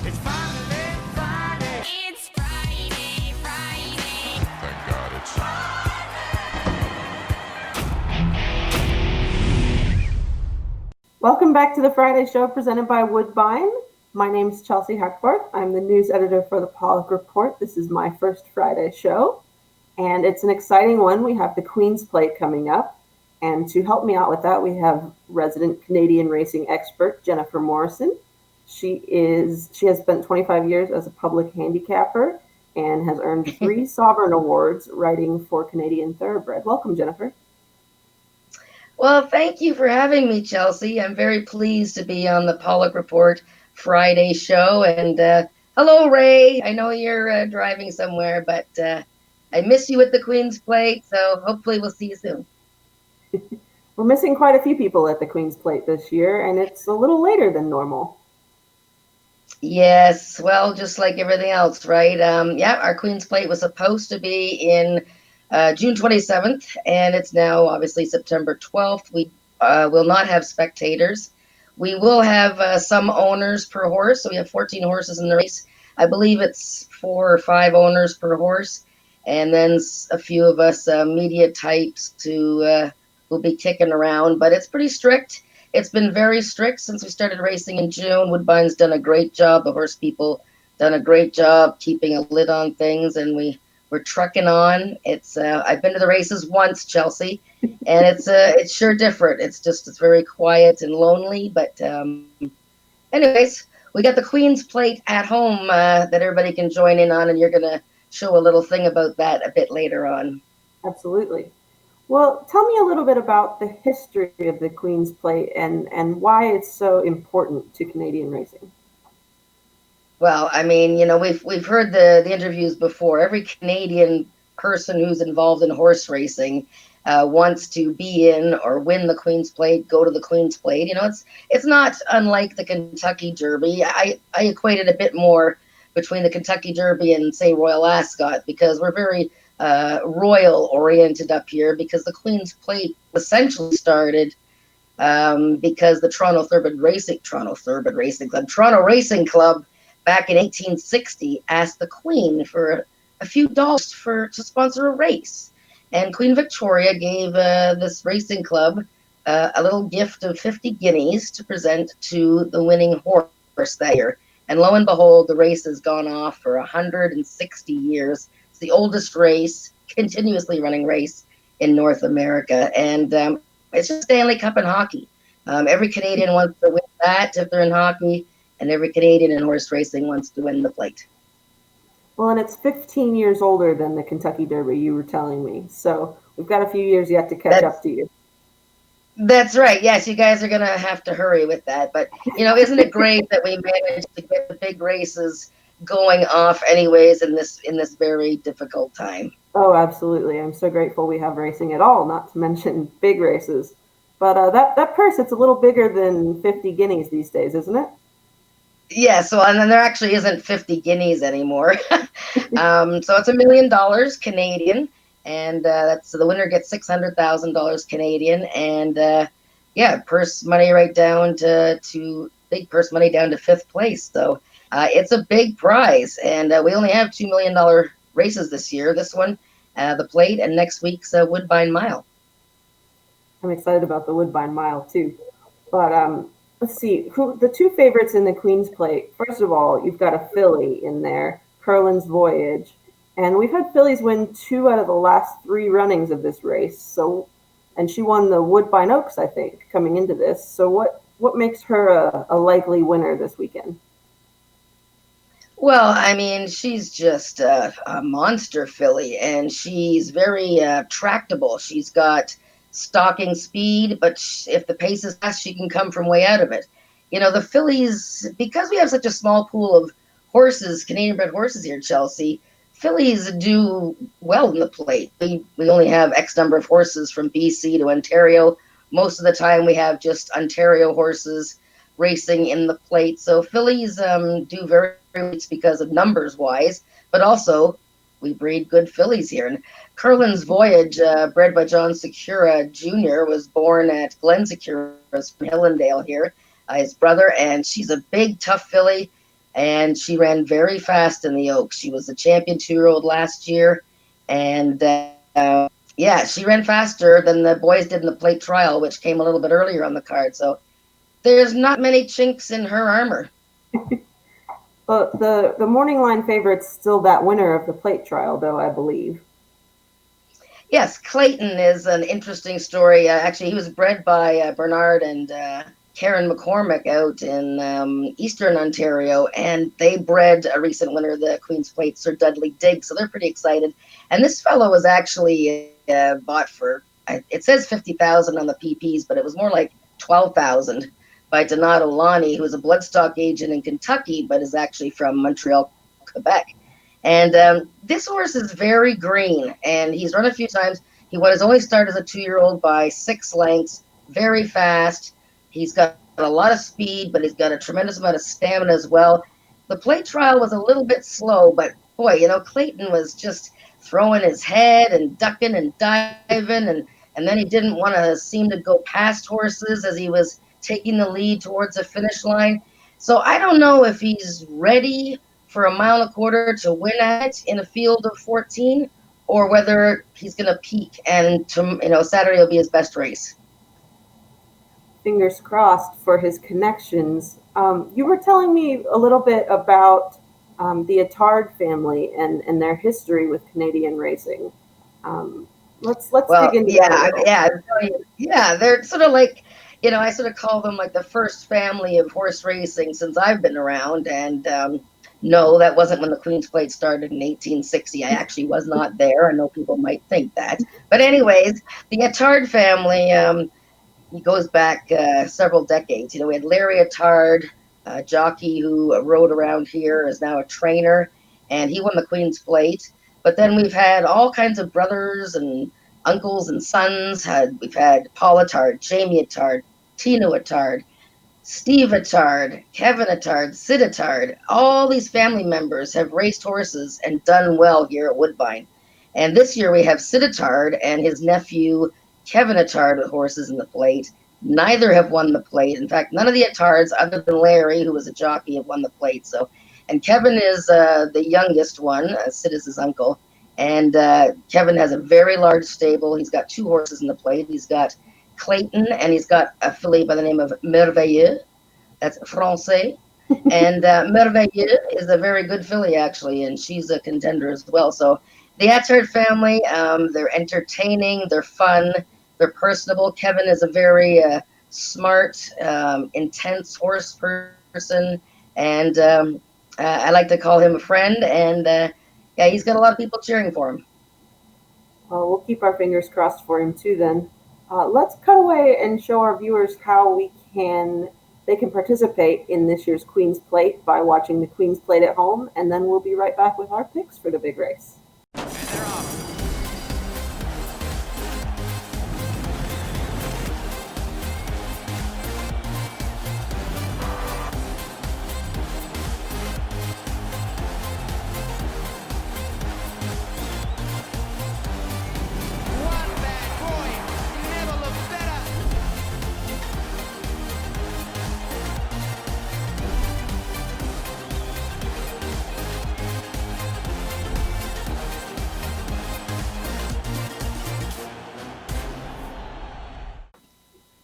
It's finally Friday. It's Friday, Friday. Thank God it's Welcome back to the Friday show presented by Woodbine. My name is Chelsea Hackbarth. I'm the news editor for the Paulick Report. This is my first Friday show, and it's an exciting one. We have the Queen's Plate coming up, and to help me out with that, we have resident Canadian racing expert Jennifer Morrison. She has spent 25 years as a public handicapper and has earned 3 Sovereign Awards riding for Canadian Thoroughbred. Welcome, Jennifer. Well, thank you for having me, Chelsea. I'm very pleased to be on the Paulick Report Friday show. And hello, Ray. I know you're driving somewhere, but I miss you at the Queen's Plate, so hopefully we'll see you soon. We're missing quite a few people at the Queen's Plate this year, and it's a little later than normal. Yes, well, just like everything else, right? Yeah, our Queen's Plate was supposed to be in June 27th, and it's now obviously September 12th. We will not have spectators. We will have some owners per horse. So we have 14 horses in the race. I believe it's 4 or 5 owners per horse. And then a few of us media types who will be kicking around. But it's pretty strict. It's been very strict since we started racing in June. Woodbine's done a great job. The horse people done a great job keeping a lid on things, and we're trucking on. It's I've been to the races once, Chelsea, and it's sure different. It's very quiet and lonely. But anyways, we got the Queen's Plate at home that everybody can join in on, and you're gonna show a little thing about that a bit later on. Absolutely. Well, tell me a little bit about the history of the Queen's Plate and why it's so important to Canadian racing. Well, I mean, we've heard the interviews before. Every Canadian person who's involved in horse racing wants to be in or win the Queen's Plate, go to the Queen's Plate. It's not unlike the Kentucky Derby. I equate it a bit more between the Kentucky Derby and, say, Royal Ascot, because we're very royal oriented up here, because the Queen's Plate essentially started because the Toronto Racing Club back in 1860 asked the Queen for a few dollars to sponsor a race. And Queen Victoria gave this racing club a little gift of 50 guineas to present to the winning horse that year. And lo and behold, the race has gone off for 160 years. It's the oldest race, continuously running race in North America. And it's just Stanley Cup in hockey. Every Canadian wants to win that if they're in hockey, and every Canadian in horse racing wants to win the plate. Well, and it's 15 years older than the Kentucky Derby, you were telling me. So we've got a few years yet to catch up to you. That's right. Yes, you guys are going to have to hurry with that. But, isn't it great that we managed to get the big races going off anyways in this very difficult time? Oh, absolutely. I'm so grateful we have racing at all, not to mention big races. But that purse, it's a little bigger than 50 guineas these days, isn't it? Yeah, so and then there actually isn't 50 guineas anymore. So it's $1 million Canadian, and so the winner gets $600,000 Canadian, and purse money right down to big purse money down to 5th place. So it's a big prize, and we only have $2 million races this year. This one, the Plate, and next week's Woodbine Mile. I'm excited about the Woodbine Mile too, but let's see, who the 2 favorites in the Queen's Plate. First of all, you've got a filly in there, Carlens Voyage, and we've had fillies win 2 out of the last 3 runnings of this race. So, and she won the Woodbine Oaks, I think, coming into this. So, what makes her a likely winner this weekend? Well, I mean, she's just a monster filly, and she's very tractable. She's got stalking speed, but if the pace is fast, she can come from way out of it. The fillies, because we have such a small pool of horses, Canadian-bred horses here, Chelsea, fillies do well in the Plate. We only have X number of horses from BC to Ontario. Most of the time we have just Ontario horses racing in the Plate. So fillies do very well because of numbers wise, but also we breed good fillies here. And Carlens Voyage, bred by John Secura Jr., was born at Glen Secura's from Hillendale here, his brother, and she's a big, tough filly. and she ran very fast in the Oaks. She was the champion 2-year-old last year, and yeah, she ran faster than the boys did in the plate trial, which came a little bit earlier on the card. So there's not many chinks in her armor. But the morning line favorite's still that winner of the plate trial, though, I believe. Yes, Clayton is an interesting story. Actually, he was bred by Bernard and Karen McCormick out in Eastern Ontario, and they bred a recent winner of the Queen's Plate, Sir Dudley Diggs, so they're pretty excited. And this fellow was actually bought for, it says 50,000 on the PPs, but it was more like 12,000 by Donato Lani, who is a bloodstock agent in Kentucky, but is actually from Montreal, Quebec. And this horse is very green, and he's run a few times. He won his only start as a 2-year-old by 6 lengths, very fast. He's got a lot of speed, but he's got a tremendous amount of stamina as well. The plate trial was a little bit slow, but boy, Clayton was just throwing his head and ducking and diving, and then he didn't want to seem to go past horses as he was taking the lead towards the finish line. So I don't know if he's ready for 1.25 miles to win at it in a field of 14, or whether he's going to peak and Saturday will be his best race. Fingers crossed for his connections. You were telling me a little bit about the Attard family and their history with Canadian racing. Let's dig into that. Yeah. They're sort of like, I sort of call them like the first family of horse racing since I've been around. And no, that wasn't when the Queen's Plate started in 1860. I actually was not there. I know people might think that. But anyways, the Attard family, he goes back several decades. We had Larry Attard, a jockey who rode around here, is now a trainer, and he won the Queen's Plate. But then we've had all kinds of brothers and uncles and sons. We've had Paul Attard, Jamie Attard, Tino Attard, Steve Attard, Kevin Attard, Sid Attard. All these family members have raced horses and done well here at Woodbine. And this year we have Sid Attard and his nephew Kevin Attard with horses in the plate. Neither have won the plate. In fact, none of the Attards, other than Larry, who was a jockey, have won the plate. And Kevin is the youngest one. Sid is his uncle. And Kevin has a very large stable. He's got 2 horses in the plate. He's got Clayton, and he's got a filly by the name of Merveilleux. That's Francais. And Merveilleux is a very good filly, actually, and she's a contender as well. So the Attard family, they're entertaining, they're fun, they're personable. Kevin is a very smart, intense horse person, and I like to call him a friend, and yeah, he's got a lot of people cheering for him. Well, we'll keep our fingers crossed for him too then. Let's cut away and show our viewers how they can participate in this year's Queen's Plate by watching the Queen's Plate at home, and then we'll be right back with our picks for the big race. And they're off. One bad boy. Never looked better.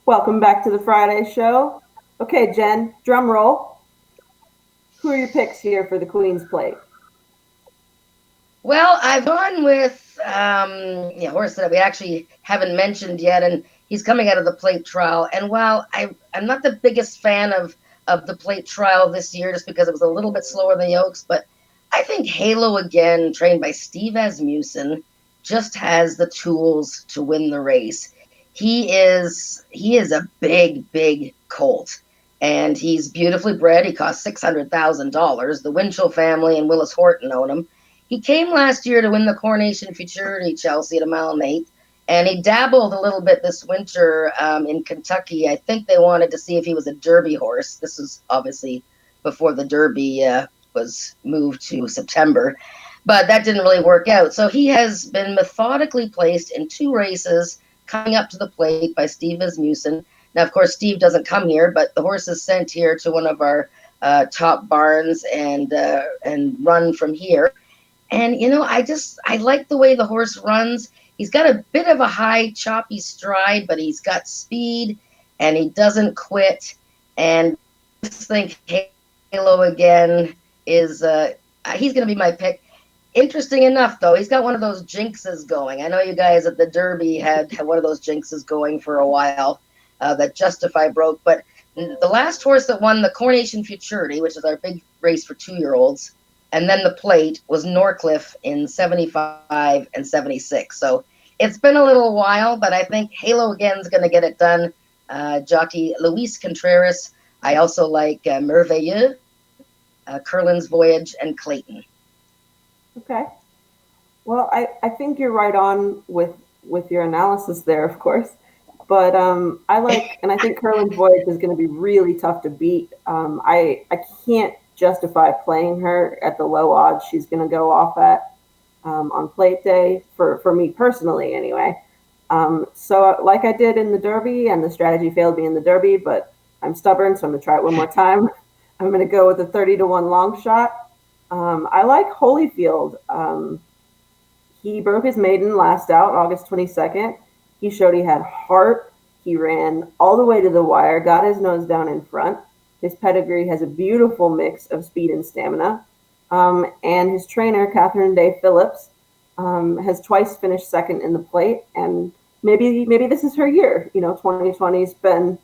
Welcome back to the Friday show. Okay, Jen, drum roll. Who are your picks here for the Queen's Plate? Well, I've gone with a horse that we actually haven't mentioned yet, and he's coming out of the plate trial. And while I'm not the biggest fan of the plate trial this year, just because it was a little bit slower than the Oaks, but I think Halo Again, trained by Steve Asmussen, just has the tools to win the race. He is a big colt, and he's beautifully bred. He cost $600,000. The Winchell family and Willis Horton own him. He came last year to win the Coronation Futurity, Chelsea, at 1.8 miles, and he dabbled a little bit this winter in Kentucky. I think they wanted to see if he was a Derby horse. This was obviously before the Derby was moved to September, but that didn't really work out. So he has been methodically placed in 2 races coming up to the plate by Steve Asmussen. Now, of course, Steve doesn't come here, but the horse is sent here to one of our top barns and run from here. And I like the way the horse runs. He's got a bit of a high, choppy stride, but he's got speed, and he doesn't quit. And I just think Halo again is he's going to be my pick. Interesting enough, though, he's got one of those jinxes going. I know you guys at the Derby had one of those jinxes going for a while that Justify broke, but the last horse that won the Coronation Futurity, which is our big race for 2-year-olds, and then the plate was Norcliffe in 75 and 76. So it's been a little while, but I think Halo again is going to get it done. Jockey Luis Contreras. I also like Merveilleux, Carlens Voyage, and Clayton. Okay. Well, I think you're right on with your analysis there, of course. But I like, and I think Carlens Voyage is going to be really tough to beat. I can't justify playing her at the low odds she's going to go off at on plate day, for me personally anyway. So like I did in the Derby, and the strategy failed me in the Derby, but I'm stubborn, so I'm going to try it one more time. I'm going to go with a 30-1 long shot. I like Holyfield. He broke his maiden last out, August 22nd. He showed he had heart. He ran all the way to the wire, got his nose down in front. His pedigree has a beautiful mix of speed and stamina. And his trainer, Catherine Day Phillips, has twice finished second in the plate. And maybe this is her year. 2020's been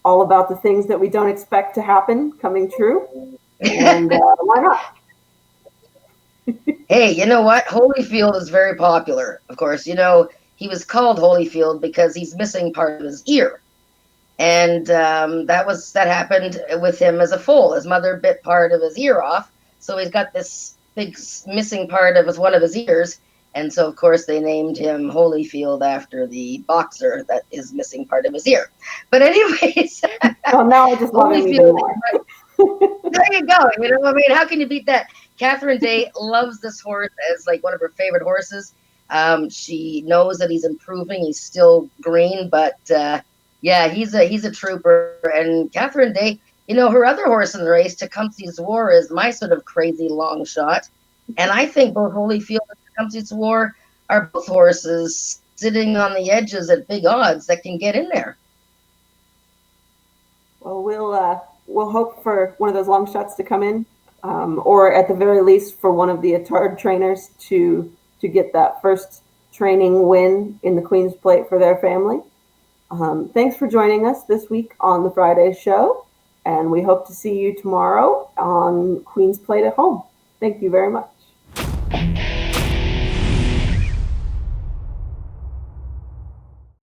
all about the things that we don't expect to happen coming true. And why not? Hey, you know what? Holyfield is very popular. Of course, he was called Holyfield because he's missing part of his ear. And that happened with him as a foal. His mother bit part of his ear off, so he's got this big missing part of one of his ears. And so, of course, they named him Holyfield after the boxer that is missing part of his ear. But anyways, well, now I just love him even more. There you go. How can you beat that? Catherine Day loves this horse as like one of her favorite horses. She knows that he's improving. He's still green, but he's a trooper. And Catherine Day, her other horse in the race, Tecumseh's War, is my sort of crazy long shot. And I think both Holyfield and Tecumseh's War are both horses sitting on the edges at big odds that can get in there. Well, we'll hope for one of those long shots to come in, or at the very least for one of the Attard trainers to get that first training win in the Queen's Plate for their family. Thanks for joining us this week on the Friday show, and we hope to see you tomorrow on Queen's Plate at home. Thank you very much.